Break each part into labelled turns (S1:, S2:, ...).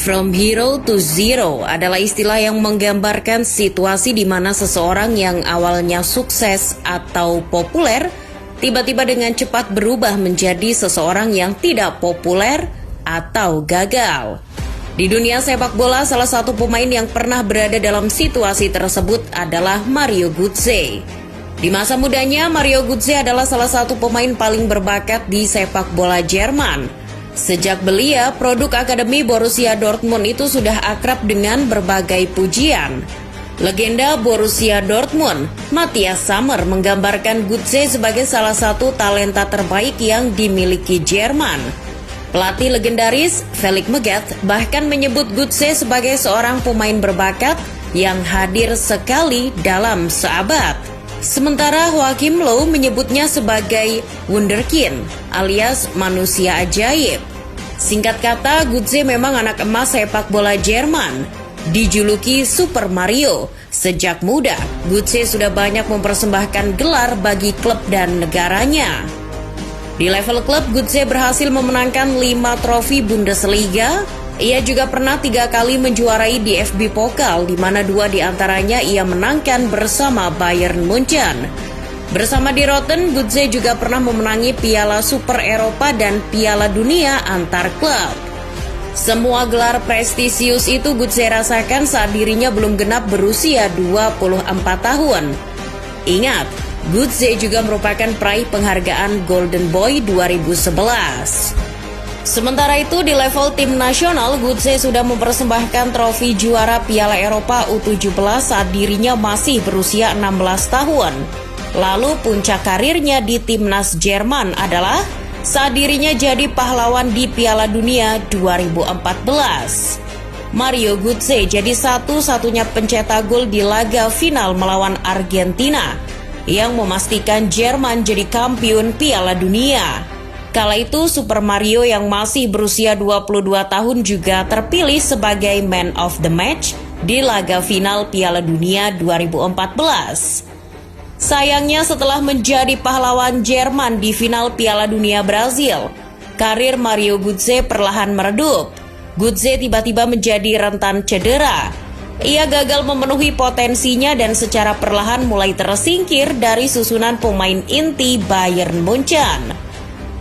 S1: From hero to zero adalah istilah yang menggambarkan situasi di mana seseorang yang awalnya sukses atau populer tiba-tiba dengan cepat berubah menjadi seseorang yang tidak populer atau gagal. Di dunia sepak bola, salah satu pemain yang pernah berada dalam situasi tersebut adalah Mario Götze. Di masa mudanya, Mario Götze adalah salah satu pemain paling berbakat di sepak bola Jerman. Sejak belia, produk Akademi Borussia Dortmund itu sudah akrab dengan berbagai pujian. Legenda Borussia Dortmund, Matthias Sammer, menggambarkan Götze sebagai salah satu talenta terbaik yang dimiliki Jerman. Pelatih legendaris Felix Magath bahkan menyebut Götze sebagai seorang pemain berbakat yang hadir sekali dalam seabad. Sementara Joachim Löw menyebutnya sebagai wunderkind alias manusia ajaib. Singkat kata, Götze memang anak emas sepak bola Jerman. Dijuluki Super Mario, sejak muda Götze sudah banyak mempersembahkan gelar bagi klub dan negaranya. Di level klub, Götze berhasil memenangkan 5 trofi Bundesliga. Ia juga pernah 3 kali menjuarai DFB Pokal, di mana 2 diantaranya ia menangkan bersama Bayern Munchen. Bersama di Rotten, Götze juga pernah memenangi Piala Super Eropa dan Piala Dunia antar klub. Semua gelar prestisius itu Götze rasakan saat dirinya belum genap berusia 24 tahun. Ingat, Götze juga merupakan peraih penghargaan Golden Boy 2011. Sementara itu di level tim nasional, Götze sudah mempersembahkan trofi juara Piala Eropa U17 saat dirinya masih berusia 16 tahun. Lalu puncak karirnya di timnas Jerman adalah saat dirinya jadi pahlawan di Piala Dunia 2014. Mario Götze jadi satu-satunya pencetak gol di laga final melawan Argentina yang memastikan Jerman jadi kampiun Piala Dunia. Kala itu Super Mario yang masih berusia 22 tahun juga terpilih sebagai Man of the Match di laga final Piala Dunia 2014. Sayangnya setelah menjadi pahlawan Jerman di final Piala Dunia Brazil, karir Mario Götze perlahan meredup. Götze tiba-tiba menjadi rentan cedera. Ia gagal memenuhi potensinya dan secara perlahan mulai tersingkir dari susunan pemain inti Bayern Munchen.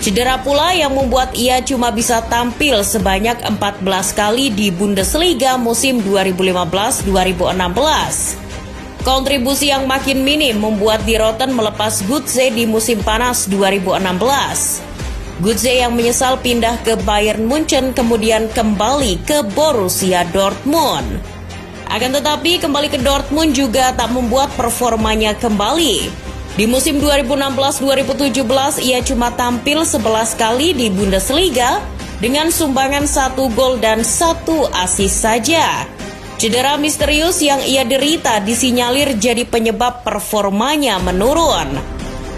S1: Cedera pula yang membuat ia cuma bisa tampil sebanyak 14 kali di Bundesliga musim 2015-2016. Kontribusi yang makin minim membuat Die Rotten melepas Götze di musim panas 2016. Götze yang menyesal pindah ke Bayern Munchen kemudian kembali ke Borussia Dortmund. Akan tetapi kembali ke Dortmund juga tak membuat performanya kembali. Di musim 2016-2017 ia cuma tampil 11 kali di Bundesliga dengan sumbangan 1 gol dan 1 assist saja. Cedera misterius yang ia derita disinyalir jadi penyebab performanya menurun.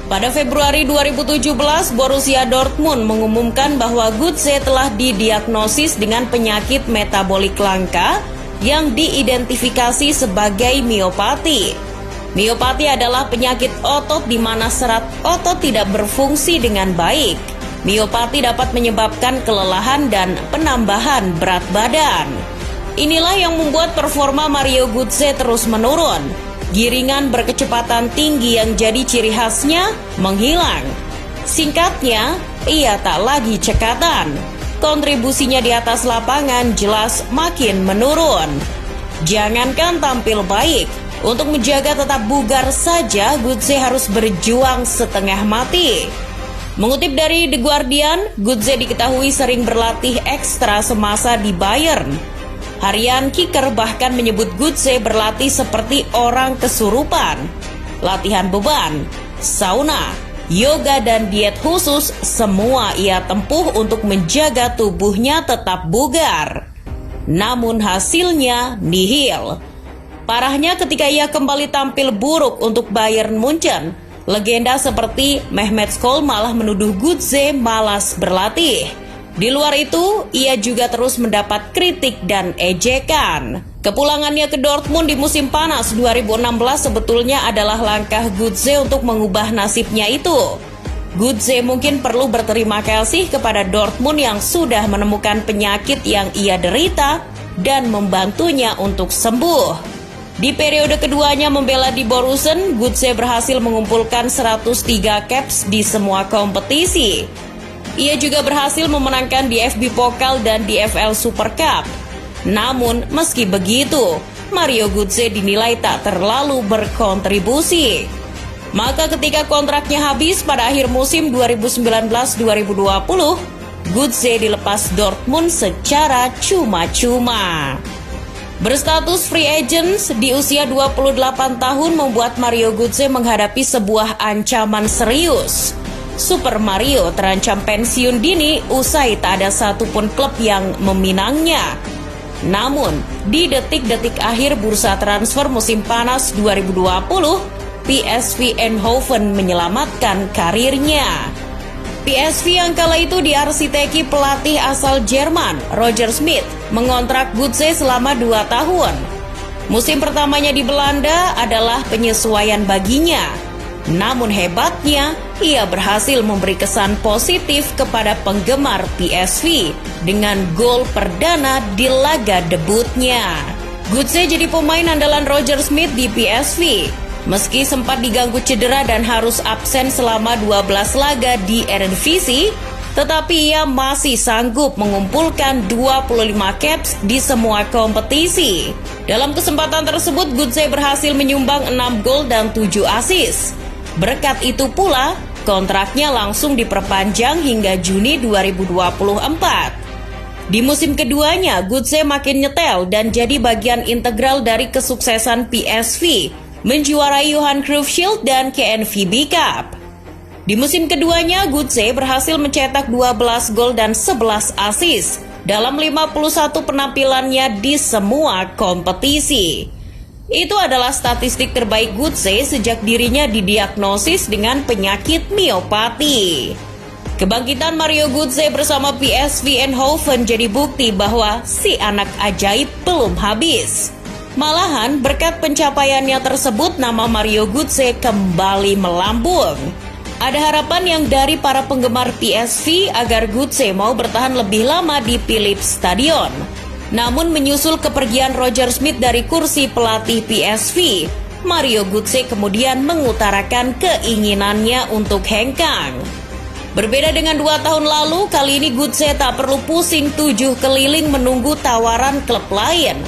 S1: Pada Februari 2017, Borussia Dortmund mengumumkan bahwa Götze telah didiagnosis dengan penyakit metabolik langka yang diidentifikasi sebagai miopati. Miopati adalah penyakit otot di mana serat otot tidak berfungsi dengan baik. Miopati dapat menyebabkan kelelahan dan penambahan berat badan. Inilah yang membuat performa Mario Götze terus menurun. Giringan berkecepatan tinggi yang jadi ciri khasnya menghilang. Singkatnya, ia tak lagi cekatan. Kontribusinya di atas lapangan jelas makin menurun. Jangankan tampil baik, untuk menjaga tetap bugar saja Götze harus berjuang setengah mati. Mengutip dari The Guardian, Götze diketahui sering berlatih ekstra semasa di Bayern. Harian Kicker bahkan menyebut Götze berlatih seperti orang kesurupan. Latihan beban, sauna, yoga dan diet khusus semua ia tempuh untuk menjaga tubuhnya tetap bugar. Namun hasilnya nihil. Parahnya ketika ia kembali tampil buruk untuk Bayern Munchen, legenda seperti Mehmet Scholl malah menuduh Götze malas berlatih. Di luar itu, ia juga terus mendapat kritik dan ejekan. Kepulangannya ke Dortmund di musim panas 2016 sebetulnya adalah langkah Götze untuk mengubah nasibnya itu. Götze mungkin perlu berterima kasih kepada Dortmund yang sudah menemukan penyakit yang ia derita dan membantunya untuk sembuh. Di periode keduanya membela di Borussen, Götze berhasil mengumpulkan 103 caps di semua kompetisi. Ia juga berhasil memenangkan DFB Pokal dan DFL Super Cup. Namun, meski begitu, Mario Götze dinilai tak terlalu berkontribusi. Maka ketika kontraknya habis pada akhir musim 2019-2020, Götze dilepas Dortmund secara cuma-cuma. Berstatus free agent di usia 28 tahun membuat Mario Götze menghadapi sebuah ancaman serius. Super Mario terancam pensiun dini usai tak ada satupun klub yang meminangnya. Namun, di detik-detik akhir bursa transfer musim panas 2020, PSV Eindhoven menyelamatkan karirnya. PSV yang kala itu diarsiteki pelatih asal Jerman, Roger Smith, mengontrak Götze selama 2 tahun. Musim pertamanya di Belanda adalah penyesuaian baginya. Namun hebatnya, ia berhasil memberi kesan positif kepada penggemar PSV dengan gol perdana di laga debutnya. Götze jadi pemain andalan Roger Smith di PSV. Meski sempat diganggu cedera dan harus absen selama 12 laga di Eredivisie, tetapi ia masih sanggup mengumpulkan 25 caps di semua kompetisi. Dalam kesempatan tersebut, Götze berhasil menyumbang 6 gol dan 7 assist. Berkat itu pula, kontraknya langsung diperpanjang hingga Juni 2024. Di musim keduanya, Götze makin nyetel dan jadi bagian integral dari kesuksesan PSV, menjuarai Johan Cruyff Shield dan KNVB Cup. Di musim keduanya, Götze berhasil mencetak 12 gol dan 11 assist dalam 51 penampilannya di semua kompetisi. Itu adalah statistik terbaik Götze sejak dirinya didiagnosis dengan penyakit miopati. Kebangkitan Mario Götze bersama PSV Eindhoven jadi bukti bahwa si anak ajaib belum habis. Malahan, berkat pencapaiannya tersebut, nama Mario Götze kembali melambung. Ada harapan yang dari para penggemar PSV agar Götze mau bertahan lebih lama di Philips Stadion. Namun menyusul kepergian Roger Smith dari kursi pelatih PSV, Mario Götze kemudian mengutarakan keinginannya untuk hengkang. Berbeda dengan 2 tahun lalu, kali ini Götze tak perlu pusing 7 keliling menunggu tawaran klub lain.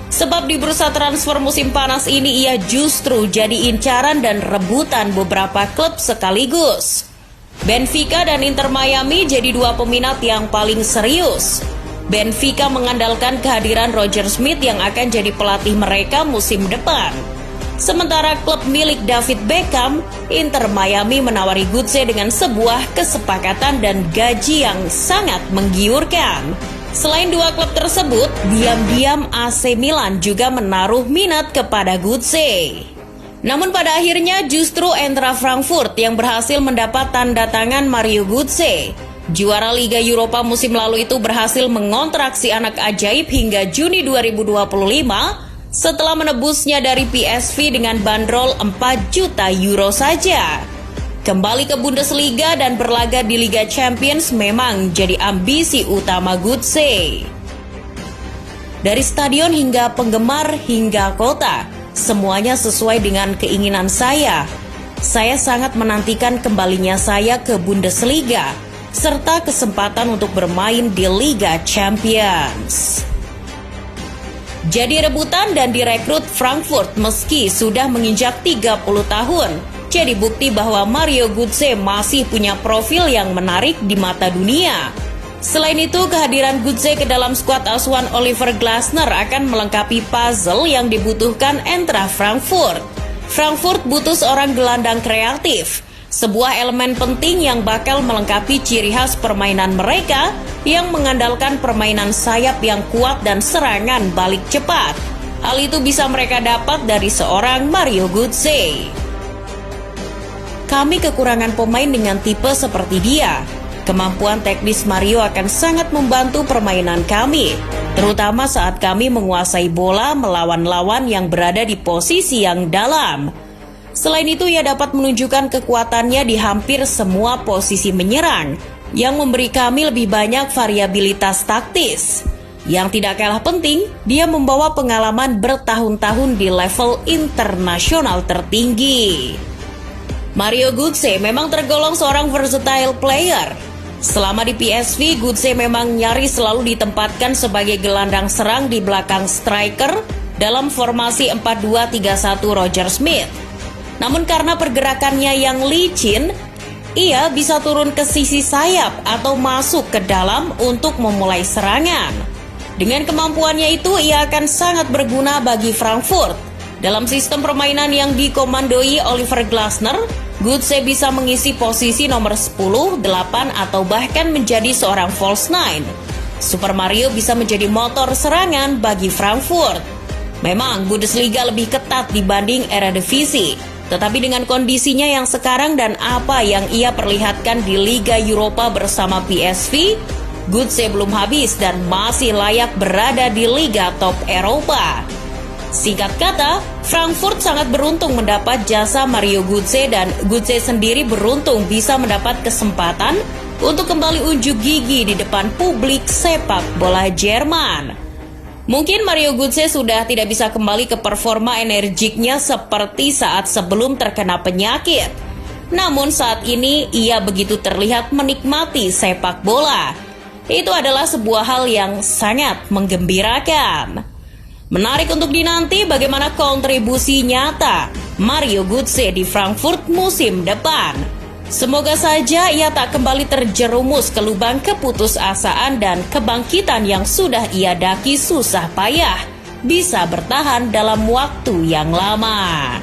S1: Sebab di bursa transfer musim panas ini ia justru jadi incaran dan rebutan beberapa klub sekaligus. Benfica dan Inter Miami jadi 2 peminat yang paling serius. Benfica mengandalkan kehadiran Roger Smith yang akan jadi pelatih mereka musim depan. Sementara klub milik David Beckham, Inter Miami menawari Götze dengan sebuah kesepakatan dan gaji yang sangat menggiurkan. Selain 2 klub tersebut, diam-diam AC Milan juga menaruh minat kepada Götze. Namun pada akhirnya justru Eintracht Frankfurt yang berhasil mendapat tanda tangan Mario Götze. Juara Liga Eropa musim lalu itu berhasil mengontrak si anak ajaib hingga Juni 2025 setelah menebusnya dari PSV dengan bandrol 4 juta euro saja. Kembali ke Bundesliga dan berlaga di Liga Champions memang jadi ambisi utama Götze. Dari stadion hingga penggemar hingga kota, semuanya sesuai dengan keinginan saya. Saya sangat menantikan kembalinya saya ke Bundesliga, serta kesempatan untuk bermain di Liga Champions. Jadi rebutan dan direkrut Frankfurt meski sudah menginjak 30 tahun. Jadi bukti bahwa Mario Götze masih punya profil yang menarik di mata dunia. Selain itu, kehadiran Götze ke dalam skuad asuhan Oliver Glasner akan melengkapi puzzle yang dibutuhkan Eintracht Frankfurt. Frankfurt butuh seorang gelandang kreatif, sebuah elemen penting yang bakal melengkapi ciri khas permainan mereka yang mengandalkan permainan sayap yang kuat dan serangan balik cepat. Hal itu bisa mereka dapat dari seorang Mario Götze. Kami kekurangan pemain dengan tipe seperti dia. Kemampuan teknis Mario akan sangat membantu permainan kami, terutama saat kami menguasai bola melawan lawan yang berada di posisi yang dalam. Selain itu, ia dapat menunjukkan kekuatannya di hampir semua posisi menyerang, yang memberi kami lebih banyak variabilitas taktis. Yang tidak kalah penting, dia membawa pengalaman bertahun-tahun di level internasional tertinggi. Mario Götze memang tergolong seorang versatile player. Selama di PSV, Götze memang nyaris selalu ditempatkan sebagai gelandang serang di belakang striker dalam formasi 4-2-3-1 Roger Smith. Namun karena pergerakannya yang licin, ia bisa turun ke sisi sayap atau masuk ke dalam untuk memulai serangan. Dengan kemampuannya itu, ia akan sangat berguna bagi Frankfurt. Dalam sistem permainan yang dikomandoi Oliver Glasner, Götze bisa mengisi posisi nomor 10, 8, atau bahkan menjadi seorang false nine. Super Mario bisa menjadi motor serangan bagi Frankfurt. Memang Bundesliga lebih ketat dibanding Eredivisie, tetapi dengan kondisinya yang sekarang dan apa yang ia perlihatkan di Liga Eropa bersama PSV, Götze belum habis dan masih layak berada di Liga Top Eropa. Singkat kata, Frankfurt sangat beruntung mendapat jasa Mario Götze dan Götze sendiri beruntung bisa mendapat kesempatan untuk kembali unjuk gigi di depan publik sepak bola Jerman. Mungkin Mario Götze sudah tidak bisa kembali ke performa energiknya seperti saat sebelum terkena penyakit. Namun saat ini ia begitu terlihat menikmati sepak bola. Itu adalah sebuah hal yang sangat menggembirakan. Menarik untuk dinanti bagaimana kontribusi nyata Mario Götze di Frankfurt musim depan. Semoga saja ia tak kembali terjerumus ke lubang keputusasaan dan kebangkitan yang sudah ia daki susah payah bisa bertahan dalam waktu yang lama.